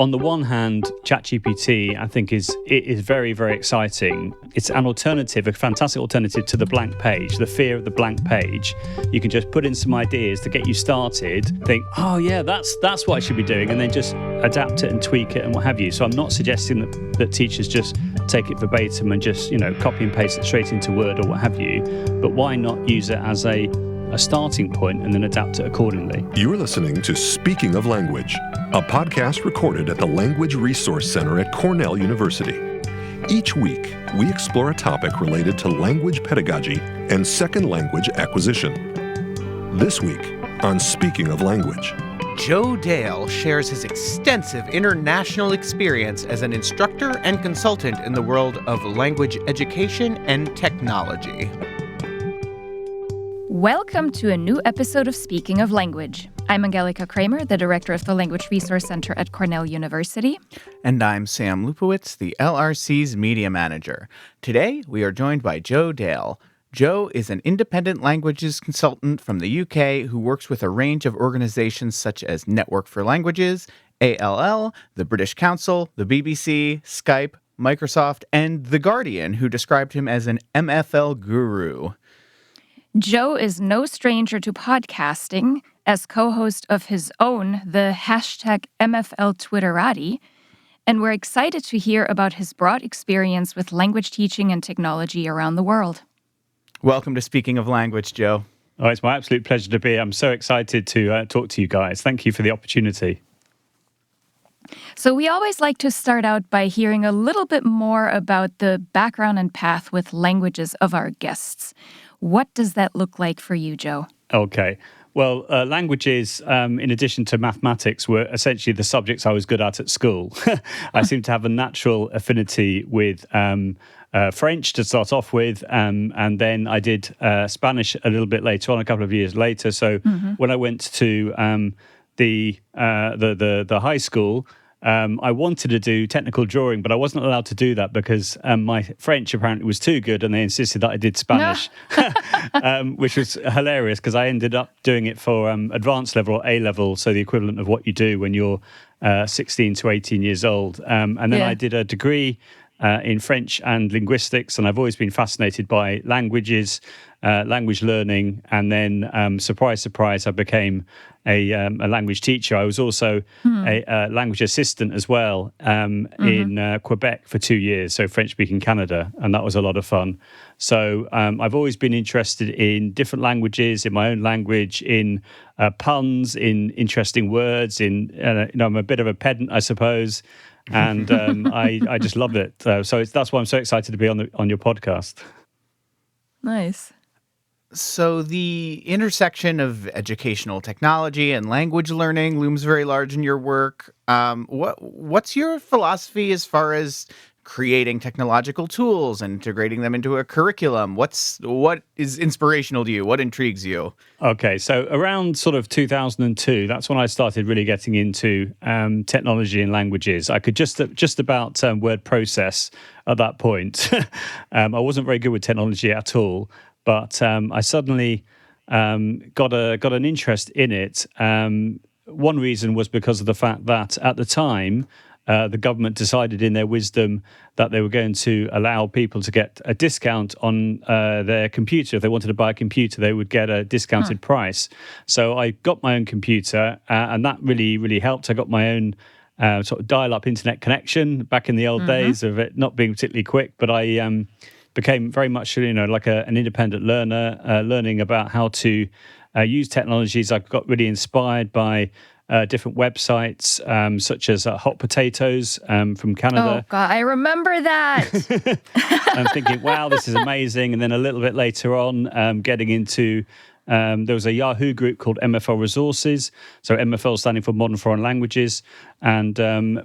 on the one hand, ChatGPT, I think, is very, very exciting. It's an alternative, a fantastic alternative to the blank page, the fear of the blank page. You can just put in some ideas to get you started, think, oh, yeah, that's what I should be doing, and then just adapt it and tweak it and what have you. So I'm not suggesting that teachers just take it verbatim and just, copy and paste it straight into Word or what have you. But why not use it as a starting point and then adapt it accordingly? You're listening to Speaking of Language, a podcast recorded at the Language Resource Center at Cornell University. Each week, we explore a topic related to language pedagogy and second language acquisition. This week on Speaking of Language, Joe Dale shares his extensive international experience as an instructor and consultant in the world of language education and technology. Welcome to a new episode of Speaking of Language. I'm Angelica Kramer, the director of the Language Resource Center at Cornell University. And I'm Sam Lupowitz, the LRC's media manager. Today, we are joined by Joe Dale. Joe is an independent languages consultant from the UK who works with a range of organizations such as Network for Languages, ALL, the British Council, the BBC, Skype, Microsoft, and The Guardian, who described him as an MFL guru. Joe is no stranger to podcasting, as co-host of his own, the hashtag MFL Twitterati, and we're excited to hear about his broad experience with language teaching and technology around the world. Welcome to Speaking of Language, Joe. Oh, it's my absolute pleasure to be here. I'm so excited to talk to you guys. Thank you for the opportunity. So we always like to start out by hearing a little bit more about the background and path with languages of our guests. What does that look like for you, Joe? Okay. Well, languages, in addition to mathematics, were essentially the subjects I was good at school. I seem to have a natural affinity with French to start off with, and then I did Spanish a little bit later on, a couple of years later. So when I went to the high school, I wanted to do technical drawing, but I wasn't allowed to do that because my French apparently was too good, and they insisted that I did Spanish, which was hilarious because I ended up doing it for advanced level or A level, so the equivalent of what you do when you're 16 to 18 years old. And then I did a degree in French and linguistics, and I've always been fascinated by languages, language learning, and then, surprise, surprise, I became a language teacher. I was also a language assistant as well in Quebec for 2 years, so French-speaking Canada, and that was a lot of fun. So I've always been interested in different languages, in my own language, in puns, in interesting words, I'm a bit of a pedant, I suppose, and I just love it. So that's why I'm so excited to be on your podcast. Nice. So the intersection of educational technology and language learning looms very large in your work. What's your philosophy as far as creating technological tools and integrating them into a curriculum? What is inspirational to you? What intrigues you? Okay, so around sort of 2002, that's when I started really getting into technology and languages. I could just about word process at that point. I wasn't very good with technology at all. But I suddenly got an interest in it. One reason was because of the fact that at the time, the government decided in their wisdom that they were going to allow people to get a discount on their computer. If they wanted to buy a computer, they would get a discounted price. So I got my own computer, and that really, really helped. I got my own sort of dial-up internet connection back in the old days of it not being particularly quick, but I became very much, like an independent learner, learning about how to use technologies. I got really inspired by different websites, such as Hot Potatoes from Canada. Oh, God, I remember that. I'm thinking, wow, this is amazing. And then a little bit later on, getting into there was a Yahoo group called MFL Resources. So MFL standing for Modern Foreign Languages. And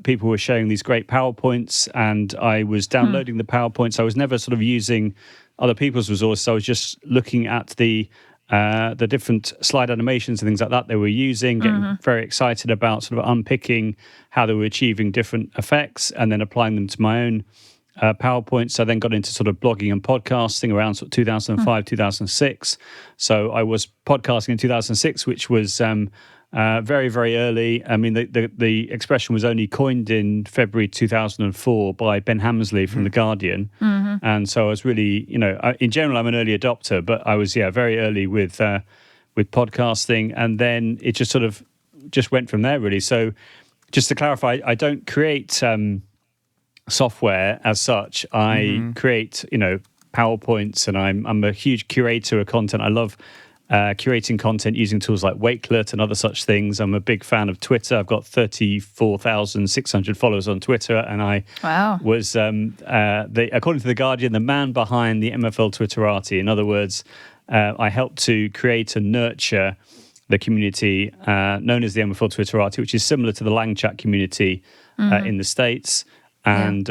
people were sharing these great PowerPoints. And I was downloading the PowerPoints. I was never sort of using other people's resources. I was just looking at the different slide animations and things like that they were using, getting very excited about sort of unpicking how they were achieving different effects and then applying them to my own PowerPoints. I then got into sort of blogging and podcasting around sort of 2005, 2006. So I was podcasting in 2006, which was very, very early. I mean, the expression was only coined in February 2004 by Ben Hammersley from The Guardian. And so I was really, in general, I'm an early adopter, but I was, very early with podcasting. And then it just sort of just went from there, really. So just to clarify, I don't create software as such. I create, PowerPoints, and I'm a huge curator of content. I love curating content using tools like Wakelet and other such things. I'm a big fan of Twitter. I've got 34,600 followers on Twitter, and I was, according to The Guardian, the man behind the MFL Twitterati. In other words, I helped to create and nurture the community known as the MFL Twitterati, which is similar to the LangChat community in the States. And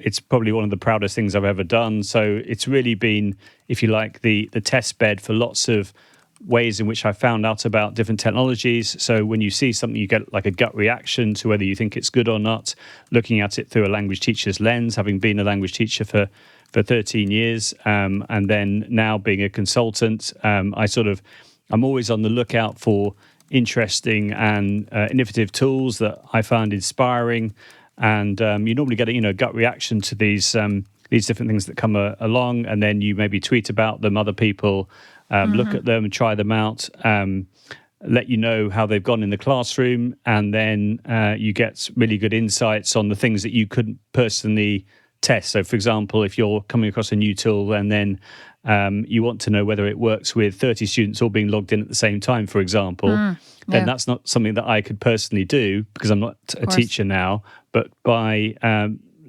it's probably one of the proudest things I've ever done. So it's really been, if you like, the test bed for lots of ways in which I found out about different technologies. So when you see something, you get like a gut reaction to whether you think it's good or not, looking at it through a language teacher's lens, having been a language teacher for 13 years. And then now being a consultant, I'm always on the lookout for interesting and innovative tools that I find inspiring. And you normally get a gut reaction to these different things that come along, and then you maybe tweet about them. Other people look at them and try them out, let you know how they've gone in the classroom, and then you get really good insights on the things that you couldn't personally test. So, for example, if you're coming across a new tool and then you want to know whether it works with 30 students all being logged in at the same time, for example, then that's not something that I could personally do because I'm not a teacher now. But by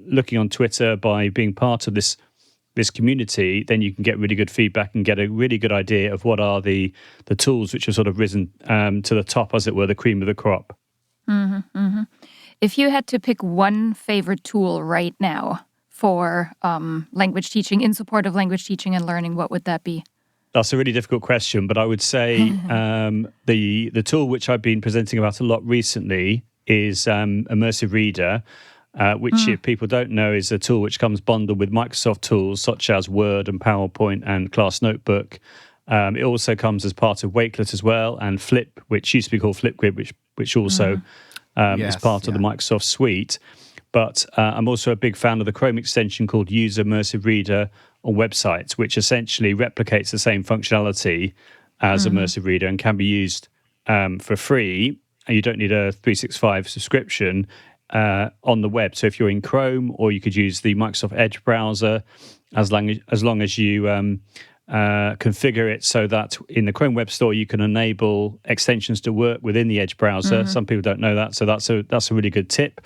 looking on Twitter, by being part of this community, then you can get really good feedback and get a really good idea of what are the tools which have sort of risen to the top, as it were, the cream of the crop. If you had to pick one favorite tool right now for language teaching, in support of language teaching and learning, what would that be? That's a really difficult question, but I would say the tool which I've been presenting about a lot recently is Immersive Reader, which, if people don't know, is a tool which comes bundled with Microsoft tools such as Word and PowerPoint and Class Notebook. It also comes as part of Wakelet as well, and Flip, which used to be called Flipgrid, which also is part of the Microsoft suite. But I'm also a big fan of the Chrome extension called Use Immersive Reader on websites, which essentially replicates the same functionality as Immersive Reader and can be used for free. And you don't need a 365 subscription on the web. So if you're in Chrome, or you could use the Microsoft Edge browser, as long as you configure it so that in the Chrome Web Store you can enable extensions to work within the Edge browser. Some people don't know that, so that's a really good tip.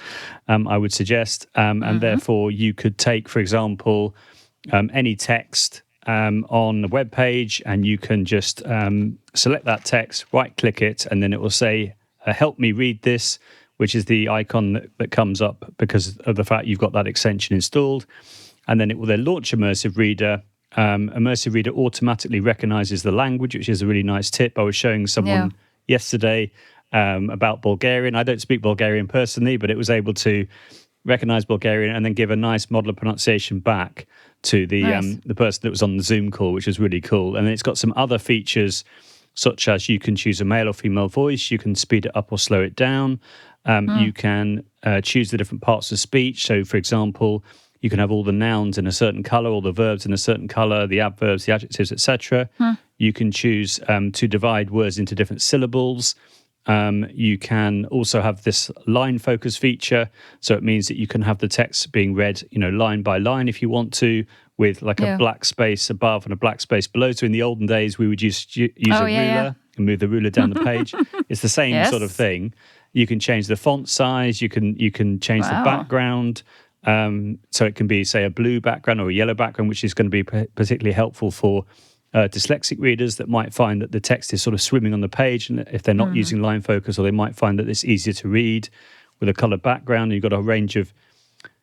I would suggest, and therefore you could take, for example, any text on the web page, and you can just select that text, right-click it, and then it will say, "Help me read this," which is the icon that comes up because of the fact you've got that extension installed, and then it will then launch Immersive Reader. Immersive Reader automatically recognizes the language, which is a really nice tip. I was showing someone yesterday about Bulgarian. I don't speak Bulgarian personally, but it was able to recognize Bulgarian and then give a nice model of pronunciation back to the person that was on the Zoom call, which was really cool. And then it's got some other features, such as you can choose a male or female voice, you can speed it up or slow it down, you can choose the different parts of speech. So, for example, you can have all the nouns in a certain color, all the verbs in a certain color, the adverbs, the adjectives, etc. You can choose to divide words into different syllables. You can also have this line focus feature. So it means that you can have the text being read, line by line if you want to, with like a black space above and a black space below. So in the olden days, we would use a ruler and move the ruler down the page. It's the same sort of thing. You can change the font size. You can change the background. So it can be, say, a blue background or a yellow background, which is going to be particularly helpful for dyslexic readers that might find that the text is sort of swimming on the page, and if they're not using line focus, or they might find that it's easier to read with a colored background. You've got a range of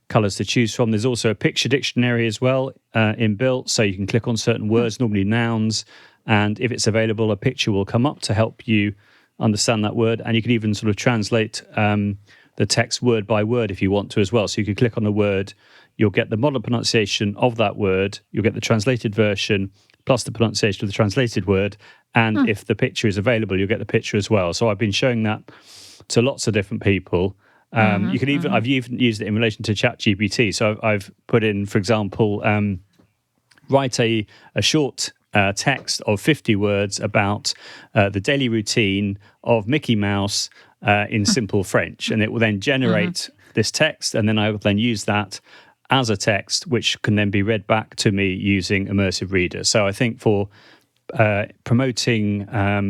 colors to choose from. There's also a picture dictionary as well inbuilt, so you can click on certain words, normally nouns, and if it's available, a picture will come up to help you understand that word, and you can even sort of translate the text word by word if you want to as well. So you could click on a word, you'll get the model pronunciation of that word, you'll get the translated version plus the pronunciation of the translated word, And if the picture is available, you'll get the picture as well. So I've been showing that to lots of different people. You can even I've even used it in relation to ChatGPT. So I've put in, for example, write a short text of 50 words about the daily routine of Mickey Mouse in simple French, and it will then generate this text, and then I will then use that as a text, which can then be read back to me using Immersive Reader. So I think for promoting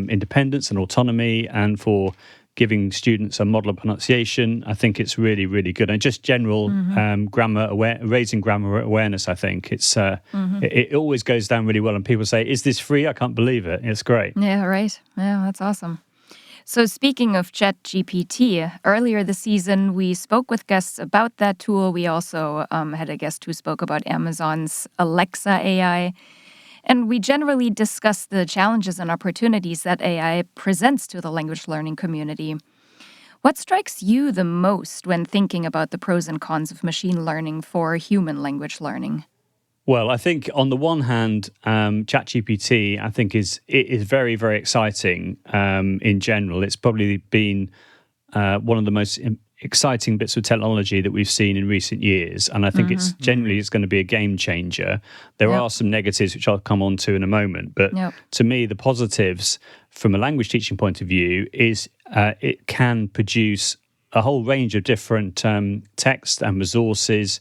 independence and autonomy, and for giving students a model of pronunciation, I think it's really, really good. And just general raising grammar awareness, I think. It always goes down really well. And people say, is this free? I can't believe it. It's great. Yeah, right. Yeah, that's awesome. So speaking of ChatGPT, earlier this season, we spoke with guests about that tool. We also had a guest who spoke about Amazon's Alexa AI. And we generally discuss the challenges and opportunities that AI presents to the language learning community. What strikes you the most when thinking about the pros and cons of machine learning for human language learning? Well, I think on the one hand, ChatGPT, I think is very, very exciting in general. It's probably been one of the most exciting bits of technology that we've seen in recent years, and I think it's going to be a game changer. There are some negatives which I'll come on to in a moment, but to me the positives from a language teaching point of view is it can produce a whole range of different text and resources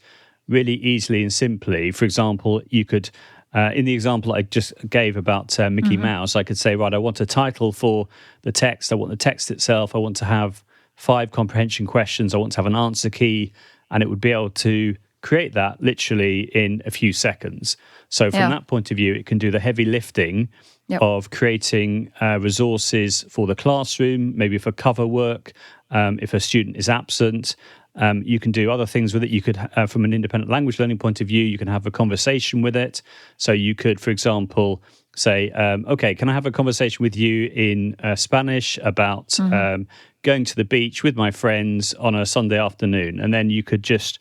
really easily and simply. For example, you could in the example I just gave about Mickey Mouse, I could say, right, I want a title for the text, I want the text itself, I want to have 5 comprehension questions, I want to have an answer key, and it would be able to create that literally in a few seconds. So from that point of view, it can do the heavy lifting of creating resources for the classroom, maybe for cover work, if a student is absent. You can do other things with it. You could, from an independent language learning point of view, you can have a conversation with it. So you could, for example, say, okay, can I have a conversation with you in Spanish about going to the beach with my friends on a Sunday afternoon? And then you could just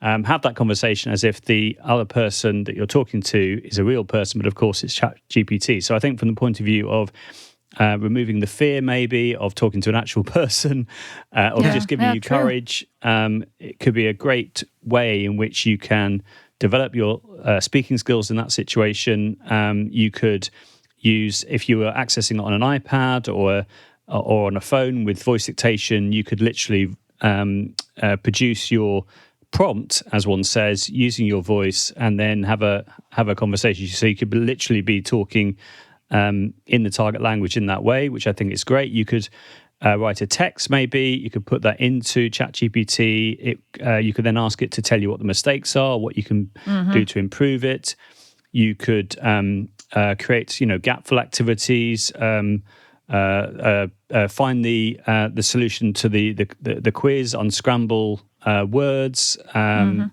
have that conversation as if the other person that you're talking to is a real person, but of course it's ChatGPT. So I think from the point of view of removing the fear maybe of talking to an actual person or just giving you courage, it could be a great way in which you can develop your speaking skills in that situation. You could use, if you were accessing it on an iPad or on a phone with voice dictation, you could literally produce your prompt, as one says, using your voice, and then have a conversation. So you could literally be talking in the target language in that way, which I think is great. You could write a text, maybe. You could put that into ChatGPT. You could then ask it to tell you what the mistakes are, what you can do to improve it. You could create, gapful activities. Find the solution to the quiz, unscramble words,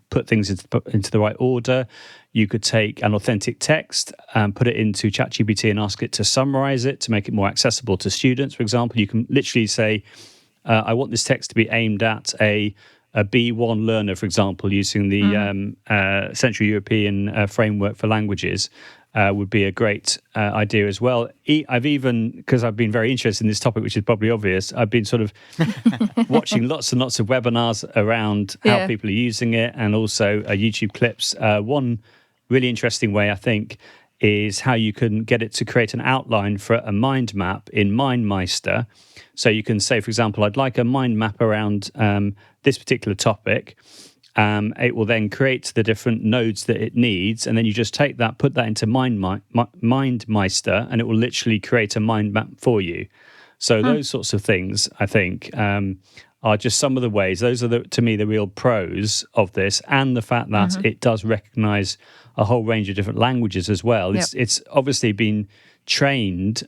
put things into the right order. You could take an authentic text and put it into ChatGPT and ask it to summarize it to make it more accessible to students. For example, you can literally say, I want this text to be aimed at a B1 learner, for example, using the Central European Framework for Languages. Would be a great idea as well. I've even, because I've been very interested in this topic, which is probably obvious, I've been sort of watching lots and lots of webinars around how people are using it, and also YouTube clips. One really interesting way, I think, is how you can get it to create an outline for a mind map in MindMeister. So you can say, for example, I'd like a mind map around this particular topic. It will then create the different nodes that it needs, and then you just take that, put that into MindMeister, and it will literally create a mind map for you. So those sorts of things, I think, are just some of the ways. Those are, to me, the real pros of this, and the fact that it does recognize a whole range of different languages as well. It's obviously been trained,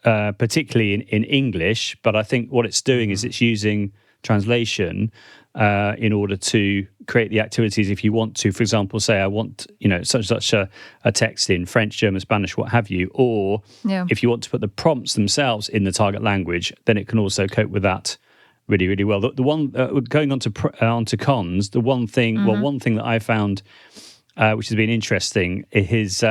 particularly in English, but I think what it's doing is it's using translation in order to create the activities. If you want to, for example, say I want such a text in French, German, Spanish, what have you, or if you want to put the prompts themselves in the target language, then it can also cope with that really, really well. The one going onto cons, the one thing, one thing that I found which has been interesting, is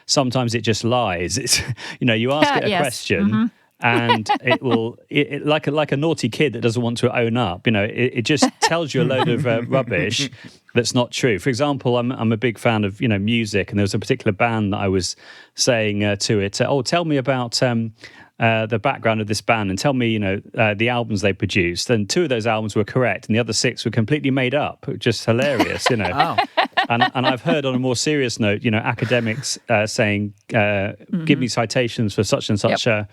sometimes it just lies. It's you ask it a Yes. question. And it will, like a naughty kid that doesn't want to own up. It just tells you a load of rubbish that's not true. For example, I'm a big fan of music, and there was a particular band that I was saying to it, tell me about the background of this band, and tell me the albums they produced. And 2 of those albums were correct, and the other 6 were completely made up. Just hilarious, Oh. And I've heard on a more serious note, academics saying, give me citations for such and such a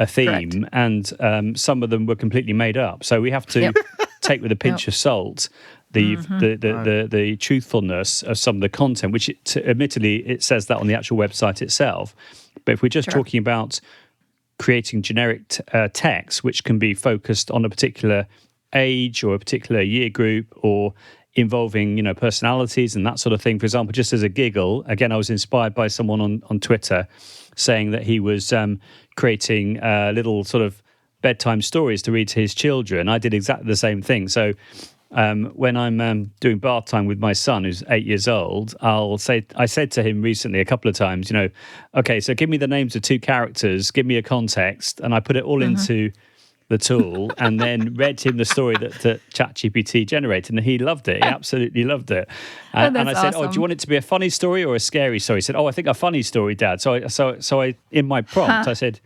theme, Correct. and some of them were completely made up. So we have to take with a pinch of salt the truthfulness of some of the content, which admittedly it says that on the actual website itself. But if we're just talking about creating generic text, which can be focused on a particular age or a particular year group, or involving personalities and that sort of thing. For example, just as a giggle, again, I was inspired by someone on Twitter saying that he was creating little sort of bedtime stories to read to his children. I did exactly the same thing. So when I'm doing bath time with my son, who's 8 years old, I said to him recently a couple of times, okay, so give me the names of 2 characters, give me a context, and I put it all into the tool, and then read him the story that ChatGPT generated, and he loved it. He absolutely loved it. And I said, awesome. do you want it to be a funny story or a scary story? He said, I think a funny story, Dad. So I in my prompt, I said,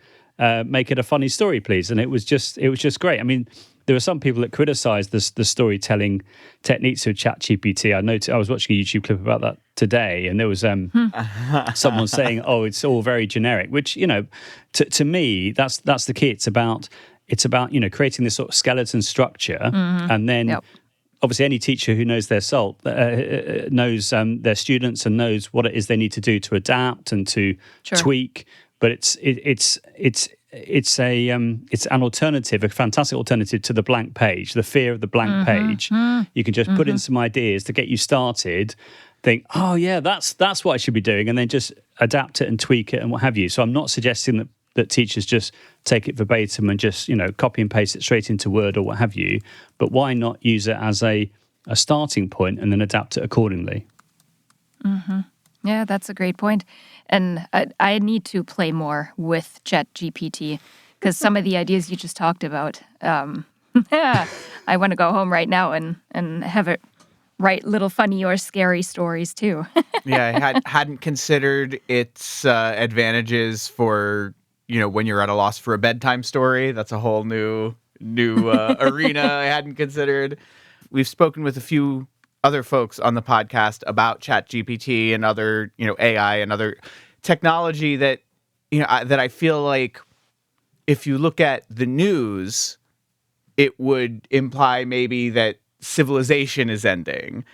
make it a funny story, please. And it was just great. I mean, there were some people that criticised the storytelling techniques of ChatGPT. I was watching a YouTube clip about that today, and there was someone saying, it's all very generic, which, to me, that's the key. It's about creating this sort of skeleton structure, and then obviously any teacher who knows their salt knows their students and knows what it is they need to do to adapt and to tweak. But it's an alternative, a fantastic alternative to the blank page, the fear of the blank page. You can just put in some ideas to get you started. Think, that's what I should be doing, and then just adapt it and tweak it and what have you. So I'm not suggesting that teachers just take it verbatim and just, copy and paste it straight into Word or what have you. But why not use it as a starting point and then adapt it accordingly? Yeah, that's a great point. And I need to play more with ChatGPT, because some of the ideas you just talked about, I want to go home right now and have it write little funny or scary stories too. Yeah, I hadn't considered its advantages for when you're at a loss for a bedtime story. That's a whole new arena I hadn't considered. We've spoken with a few other folks on the podcast about ChatGPT and other AI and other technology that that I feel like if you look at the news, it would imply maybe that civilization is ending.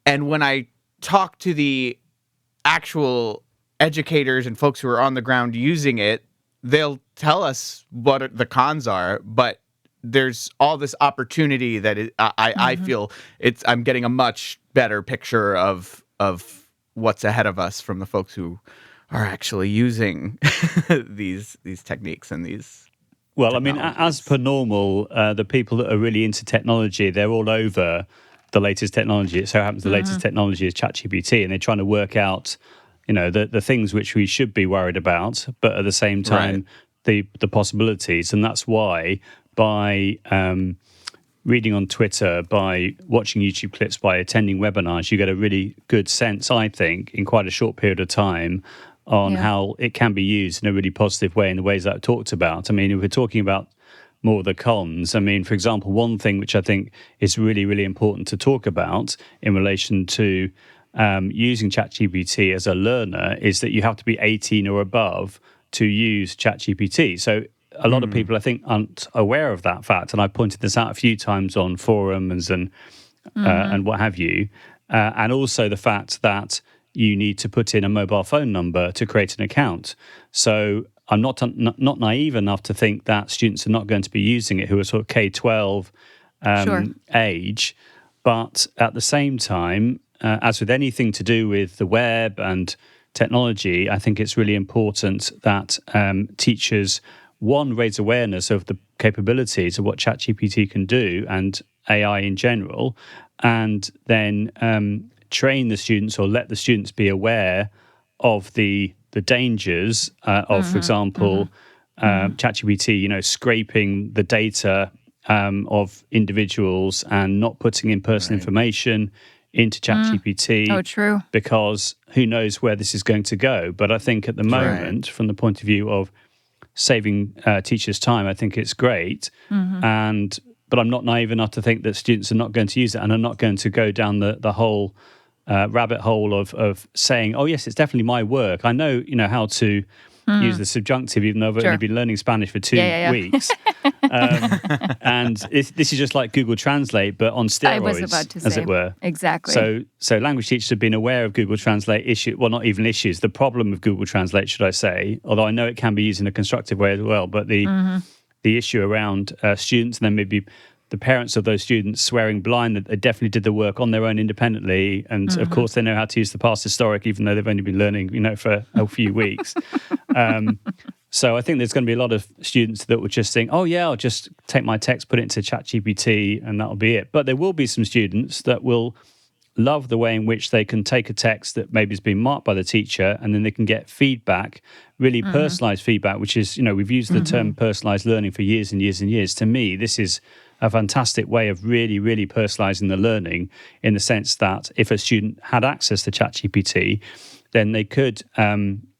And when I talk to the actual educators and folks who are on the ground using it, they'll tell us what the cons are, but there's all this opportunity that I feel I'm getting a much better picture of what's ahead of us from the folks who are actually using these techniques and these. Well, I mean, as per normal, the people that are really into technology, they're all over the latest technology. It so happens the latest technology is ChatGPT, and they're trying to work out, the things which we should be worried about, but at the same time, the possibilities. And that's why by reading on Twitter, by watching YouTube clips, by attending webinars, you get a really good sense, I think, in quite a short period of time on how it can be used in a really positive way in the ways that I've talked about. I mean, if we're talking about more of the cons, I mean, for example, one thing which I think is really, really important to talk about in relation to using ChatGPT as a learner is that you have to be 18 or above to use ChatGPT. So a lot of people, I think, aren't aware of that fact, and I pointed this out a few times on forums and what have you, and also the fact that you need to put in a mobile phone number to create an account. So I'm not naive enough to think that students are not going to be using it who are sort of K-12 age, but at the same time, as with anything to do with the web and technology, I think it's really important that teachers, one, raise awareness of the capabilities of what ChatGPT can do and AI in general, and then train the students or let the students be aware of the dangers of, for example, ChatGPT, scraping the data of individuals and not putting in personal information into ChatGPT. Oh, true. Because who knows where this is going to go. But I think at the moment, from the point of view of saving teachers' time, I think it's great. But I'm not naive enough to think that students are not going to use it and are not going to go down the whole rabbit hole of saying, oh, yes, it's definitely my work. I know, how to use the subjunctive, even though I've only been learning Spanish for 2 weeks. And this is just like Google Translate, but on steroids, I was about to say, as it were. Exactly. So language teachers have been aware of Google Translate not even issues, the problem of Google Translate, should I say, although I know it can be used in a constructive way as well, but the issue around students and then maybe the parents of those students swearing blind that they definitely did the work on their own independently. And of course, they know how to use the past historic, even though they've only been learning, for a few weeks. So I think there's going to be a lot of students that will just think, oh, yeah, I'll just take my text, put it into ChatGPT, and that'll be it. But there will be some students that will love the way in which they can take a text that maybe has been marked by the teacher, and then they can get feedback, really personalized feedback, which is, we've used the term personalized learning for years and years and years. To me, this is a fantastic way of really, really personalizing the learning, in the sense that if a student had access to ChatGPT, then they could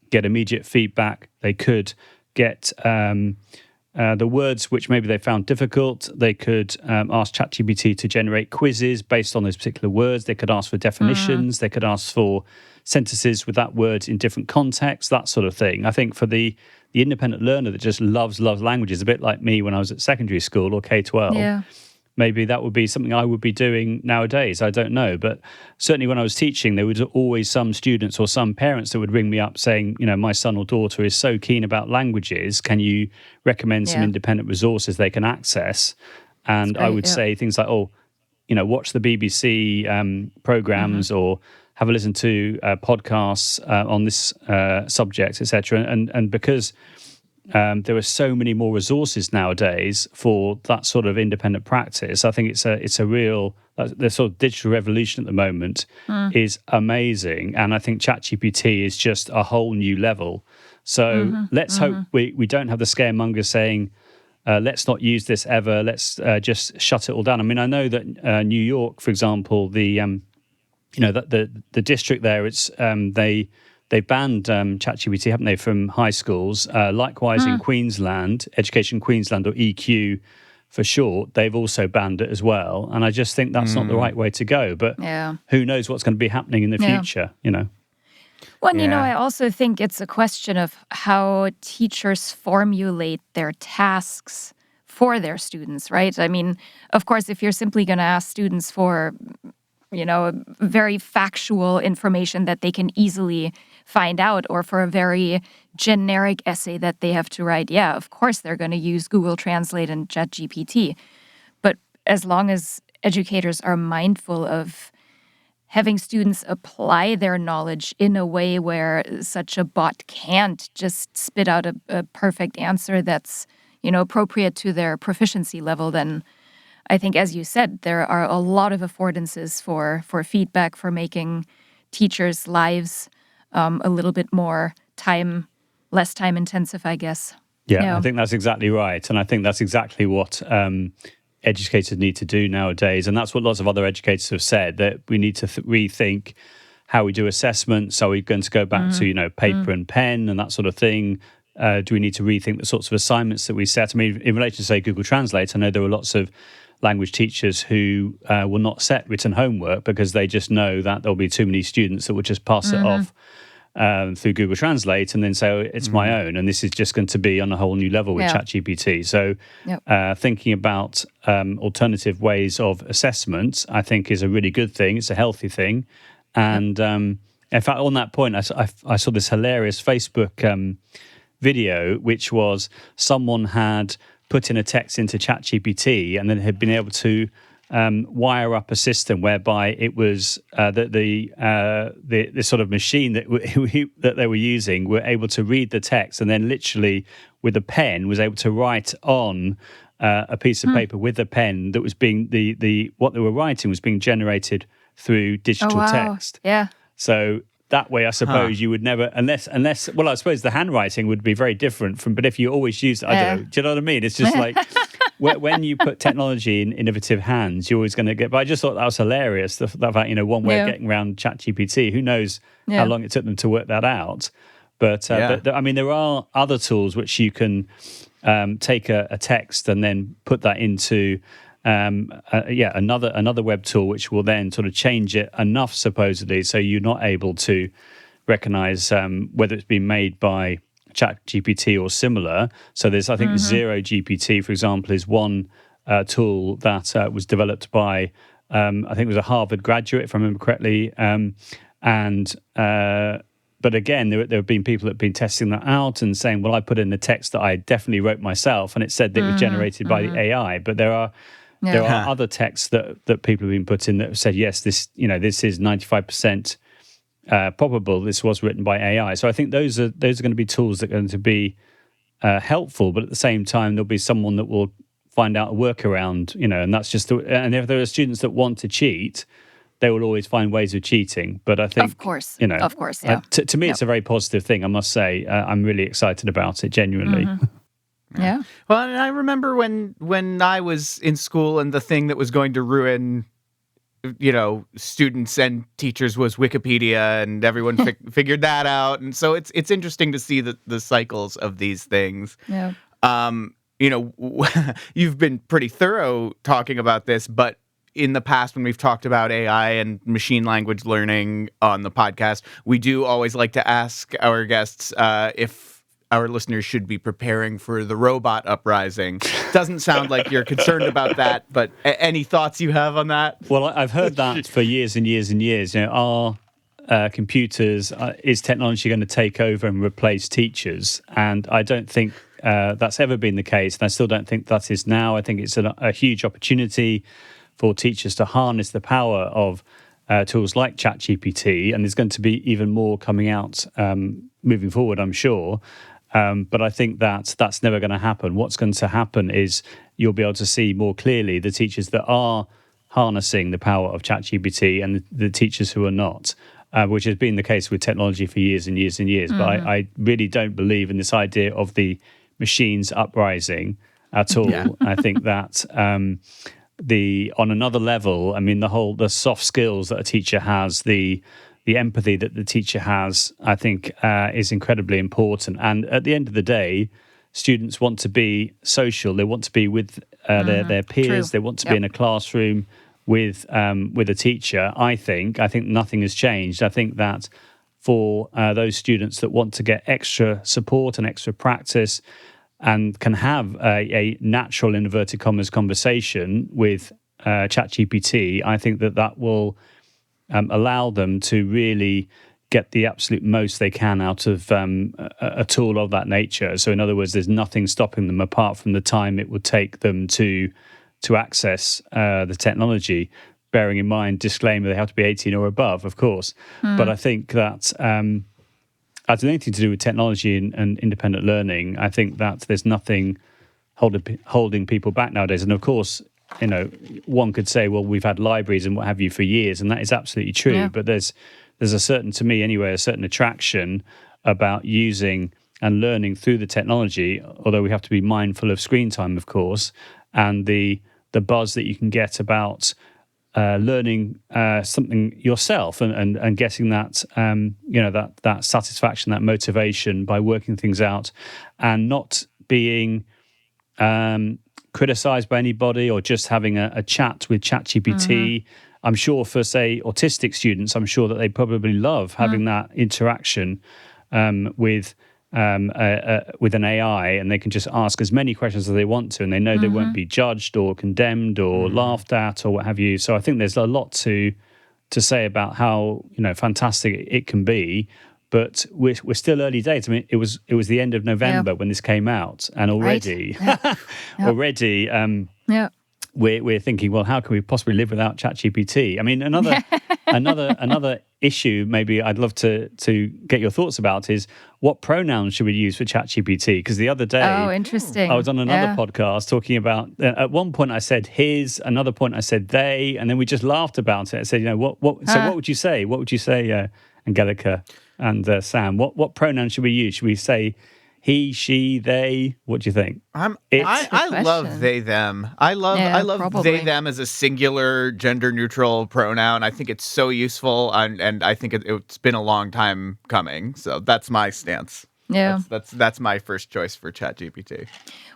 get immediate feedback. They could get the words which maybe they found difficult. They could ask ChatGPT to generate quizzes based on those particular words. They could ask for definitions. They could ask for sentences with that word in different contexts, that sort of thing. I think for the independent learner that just loves languages, a bit like me when I was at secondary school or K-12, maybe that would be something I would be doing nowadays. I don't know. But certainly when I was teaching, there was always some students or some parents that would ring me up saying, my son or daughter is so keen about languages. Can you recommend some independent resources they can access? And I would say things like, watch the BBC programs or have a listen to podcasts on this subject, etc. And because there are so many more resources nowadays for that sort of independent practice, I think it's a real, the sort of digital revolution at the moment is amazing. And I think ChatGPT is just a whole new level. So let's hope we don't have the scaremongers saying, let's not use this ever. Let's just shut it all down. I mean, I know that New York, for example, the district there, it's they banned ChatGPT, haven't they, from high schools? Likewise, in Queensland, Education Queensland, or EQ for short, they've also banned it as well. And I just think that's not the right way to go. But who knows what's going to be happening in the future, Well, I also think it's a question of how teachers formulate their tasks for their students, right? I mean, of course, if you're simply going to ask students for very factual information that they can easily find out, or for a very generic essay that they have to write, of course they're going to use Google Translate and ChatGPT. But as long as educators are mindful of having students apply their knowledge in a way where such a bot can't just spit out a perfect answer that's, appropriate to their proficiency level, then I think, as you said, there are a lot of affordances for feedback, for making teachers' lives a little bit more less time intensive, I guess. Yeah, I think that's exactly right. And I think that's exactly what educators need to do nowadays. And that's what lots of other educators have said, that we need to rethink how we do assessments. Are we going to go back to, paper and pen and that sort of thing? Do we need to rethink the sorts of assignments that we set? I mean, in relation to, say, Google Translate, I know there were lots of language teachers who will not set written homework because they just know that there'll be too many students that will just pass it off through Google Translate and then say, oh, it's my own. And this is just going to be on a whole new level with ChatGPT. So thinking about alternative ways of assessment, I think, is a really good thing. It's a healthy thing. And in fact, on that point, I saw this hilarious Facebook video, which was someone had put in a text into ChatGPT and then had been able to wire up a system whereby it was the sort of machine that they were using were able to read the text and then literally with a pen was able to write on a piece of paper with a pen that was being what they were writing was being generated through digital text. Yeah. So that way, I suppose you would never, unless. Well, I suppose the handwriting would be very different from. But if you always use, I don't know. Do you know what I mean? It's just like when you put technology in innovative hands, you're always going to get. But I just thought that was hilarious. That fact, one way of getting around ChatGPT. Who knows how long it took them to work that out? But I mean, there are other tools which you can take a text and then put that into. Another web tool which will then sort of change it enough supposedly so you're not able to recognize whether it's been made by ChatGPT or similar. So there's, I think, Zero GPT, for example, is one tool that was developed by I think it was a Harvard graduate, if I remember correctly, but again, there have been people that have been testing that out and saying, well, I put in a text that I definitely wrote myself and it said that it was generated by the AI. But there are other texts that people have been put in that have said, yes, this is 95% probable this was written by AI. So I think those are going to be tools that are going to be helpful, but at the same time, there'll be someone that will find out a workaround, and that's just and if there are students that want to cheat, they will always find ways of cheating. But I think, of course, yeah. To me, it's a very positive thing, I must say. I'm really excited about it, genuinely. Yeah. Well, and I remember when I was in school and the thing that was going to ruin, students and teachers was Wikipedia, and everyone figured that out. And so it's interesting to see the cycles of these things. Yeah. You've been pretty thorough talking about this, but in the past, when we've talked about AI and machine language learning on the podcast, we do always like to ask our guests if our listeners should be preparing for the robot uprising. Doesn't sound like you're concerned about that, but any thoughts you have on that? Well, I've heard that for years and years and years. Are computers, is technology going to take over and replace teachers? And I don't think that's ever been the case. And I still don't think that is now. I think it's a huge opportunity for teachers to harness the power of tools like ChatGPT. And there's going to be even more coming out moving forward, I'm sure. But I think that's never going to happen. What's going to happen is you'll be able to see more clearly the teachers that are harnessing the power of ChatGPT and the teachers who are not, which has been the case with technology for years and years and years. But I really don't believe in this idea of the machines uprising at all. Yeah. I think that on another level, I mean, the soft skills that a teacher has, the empathy that the teacher has, I think, is incredibly important. And at the end of the day, students want to be social. They want to be with their peers. True. They want to be in a classroom with a teacher. I think nothing has changed. I think that for those students that want to get extra support and extra practice and can have a natural, in inverted commas, conversation with ChatGPT, I think that will allow them to really get the absolute most they can out of a tool of that nature. So in other words, there's nothing stopping them apart from the time it would take them to access the technology, bearing in mind, disclaimer, they have to be 18 or above, of course. But I think that has anything to do with technology and independent learning. I think that there's nothing holding people back nowadays. And of course, one could say, well, we've had libraries and what have you for years, and that is absolutely true. Yeah. But there's a certain attraction about using and learning through the technology, although we have to be mindful of screen time, of course, and the buzz that you can get about learning something yourself and getting that that satisfaction, that motivation by working things out and not being criticized by anybody or just having a chat with ChatGPT. I'm sure for, say, autistic students, I'm sure that they probably love having that interaction with an AI, and they can just ask as many questions as they want to, and they know they won't be judged or condemned or laughed at or what have you. So I think there's a lot to say about how fantastic it can be. But we're still early days. I mean, it was the end of November when this came out, and already, we're thinking, well, how can we possibly live without ChatGPT? I mean, another issue maybe I'd love to get your thoughts about is what pronouns should we use for ChatGPT? Because the other day, interesting. I was on another podcast talking about. At one point, I said his. Another point, I said they, and then we just laughed about it. I said, what? So what would you say? What would you say, Angelica and Sam? What pronouns should we use? Should we say he, she, they? What do you think? I love they, them. I love probably. they, them as a singular gender neutral pronoun. I think it's so useful, and I think it's been a long time coming. So that's my stance. Yeah, that's my first choice for ChatGPT.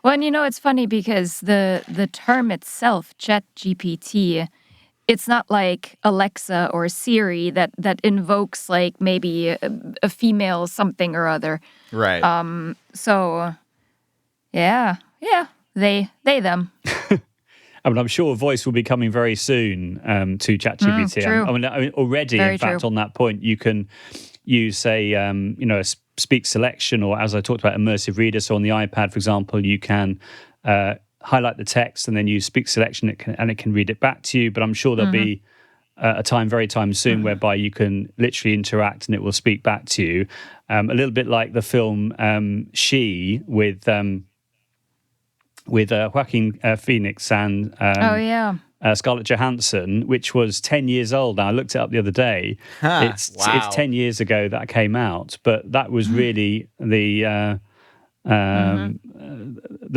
Well, and it's funny because the term itself, ChatGPT, it's not like Alexa or Siri that invokes like maybe a female something or other. Right. So, yeah, they, them. I mean, I'm sure voice will be coming very soon to ChatGPT. True. I mean, already, Very in fact, true. on that point, you can use, say, a speak selection, or as I talked about, immersive reader. So on the iPad, for example, you can highlight the text and then use speak selection, and it can read it back to you. But I'm sure there'll be a time very soon whereby you can literally interact and it will speak back to you. A little bit like the film She with Joaquin Phoenix and Scarlett Johansson, which was 10 years old. Now, I looked it up the other day. It's 10 years ago that came out, but that was really the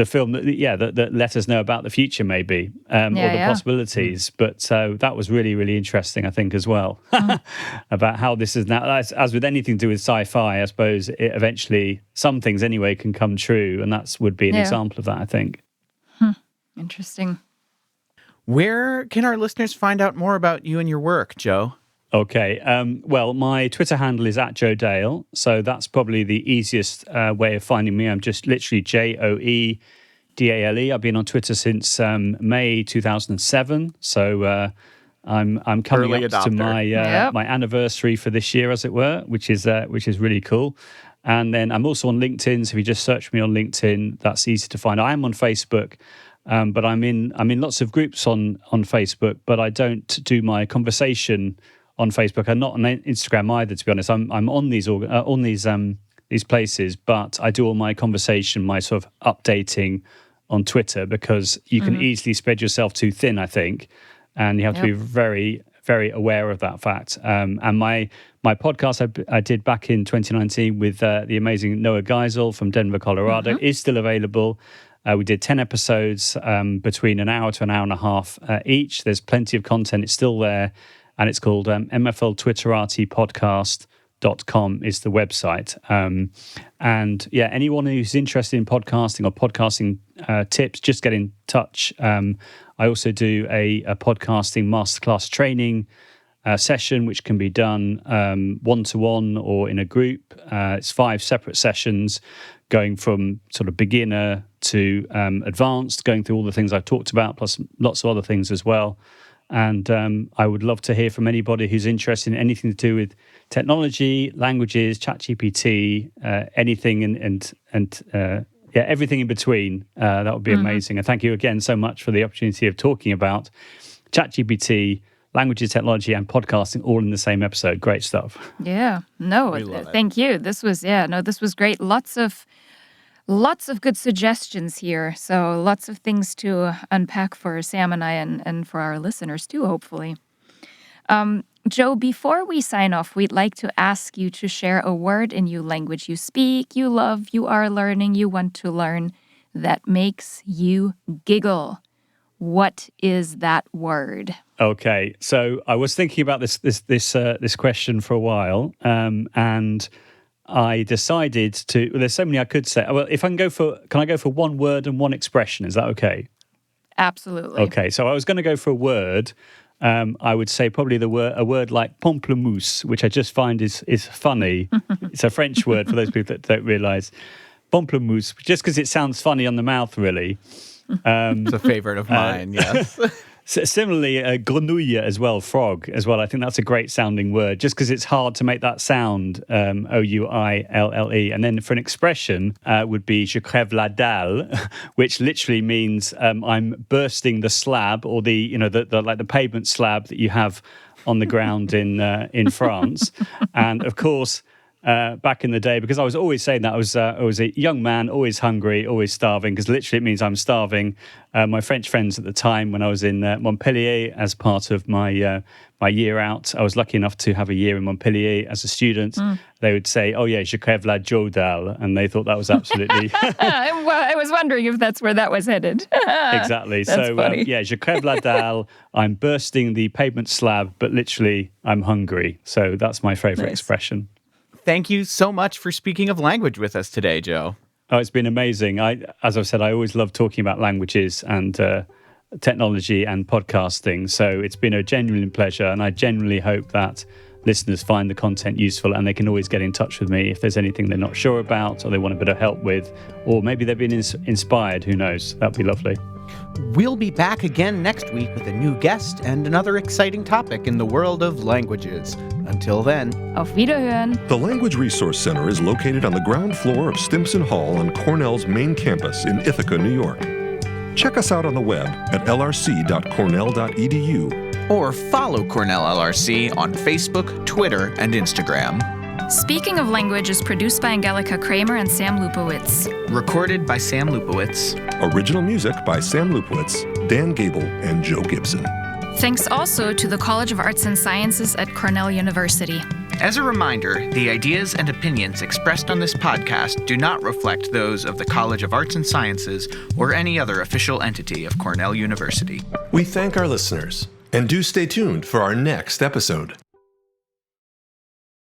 film that let us know about the future, maybe, or the possibilities. But so that was really, really interesting, I think, as well, about how this is now, as with anything to do with sci-fi, I suppose, it eventually, some things anyway can come true, and that would be an example of that, I think. Interesting. Where can our listeners find out more about you and your work, Joe? Okay. Well, my Twitter handle is @JoeDale, so that's probably the easiest way of finding me. I'm just literally JoeDale. I've been on Twitter since May 2007, so I'm coming Early up adopter. to my my anniversary for this year, as it were, which is really cool. And then I'm also on LinkedIn. So if you just search me on LinkedIn, that's easy to find. I am on Facebook. But I'm in lots of groups on Facebook, but I don't do my conversation on Facebook. I'm not on Instagram either, to be honest. I'm on these places, but I do all my conversation, my sort of updating on Twitter, because you can easily spread yourself too thin, I think, and you have to be very, very aware of that fact. And my podcast I did back in 2019 with the amazing Noah Geisel from Denver, Colorado, is still available. We did 10 episodes between an hour to an hour and a half each. There's plenty of content. It's still there. And it's called mfltwitterartypodcast.com is the website. And yeah, anyone who's interested in podcasting or podcasting tips, just get in touch. I also do a podcasting masterclass training session, which can be done one-to-one or in a group. It's 5 separate sessions going from sort of beginner to advanced, going through all the things I've talked about, plus lots of other things as well. And I would love to hear from anybody who's interested in anything to do with technology, languages, ChatGPT, anything and everything in between. That would be amazing. And thank you again so much for the opportunity of talking about ChatGPT, languages, technology, and podcasting all in the same episode. Great stuff. Yeah. No, thank you. This was great. Lots of good suggestions here. So lots of things to unpack for Sam and I and for our listeners too, hopefully. Joe, before we sign off, we'd like to ask you to share a word in your language you speak, you love, you are learning, you want to learn, that makes you giggle. What is that word? Okay, so I was thinking about this question for a while, and I decided to. Well, there's so many I could say. Well, if I can I go for one word and one expression? Is that okay? Absolutely. Okay, so I was going to go for a word. I would say probably a word like pamplemousse, which I just find is funny. It's a French word for those people that don't realise. Pamplemousse, just because it sounds funny on the mouth, really. It's a favorite of mine, yes. Similarly, grenouille as well, frog as well. I think that's a great sounding word, just because it's hard to make that sound, O-U-I-L-L-E. And then for an expression would be je crève la dalle, which literally means I'm bursting the slab, or the like the pavement slab that you have on the ground in France. And of course, back in the day, because I was always saying that I was a young man, always hungry, always starving, because literally it means I'm starving. My French friends at the time, when I was in Montpellier as part of my year out, I was lucky enough to have a year in Montpellier as a student. They would say, "Oh yeah, je crève la dalle," and they thought that was absolutely. I was wondering if that's where that was headed. Exactly. That's funny. Je crève la dalle. I'm bursting the pavement slab, but literally I'm hungry. So that's my favorite expression. Thank you so much for speaking of language with us today, Joe. Oh, it's been amazing. As I've said, I always love talking about languages and technology and podcasting. So it's been a genuine pleasure, and I genuinely hope that listeners find the content useful, and they can always get in touch with me if there's anything they're not sure about, or they want a bit of help with, or maybe they've been inspired. Who knows? That'd be lovely. We'll be back again next week with a new guest and another exciting topic in the world of languages. Until then, Auf Wiederhören. The Language Resource Center is located on the ground floor of Stimson Hall on Cornell's main campus in Ithaca, New York. Check us out on the web at lrc.cornell.edu. or follow Cornell LRC on Facebook, Twitter, and Instagram. Speaking of Language is produced by Angelica Kramer and Sam Lupowitz. Recorded by Sam Lupowitz. Original music by Sam Lupowitz, Dan Gable, and Joe Gibson. Thanks also to the College of Arts and Sciences at Cornell University. As a reminder, the ideas and opinions expressed on this podcast do not reflect those of the College of Arts and Sciences or any other official entity of Cornell University. We thank our listeners, and do stay tuned for our next episode.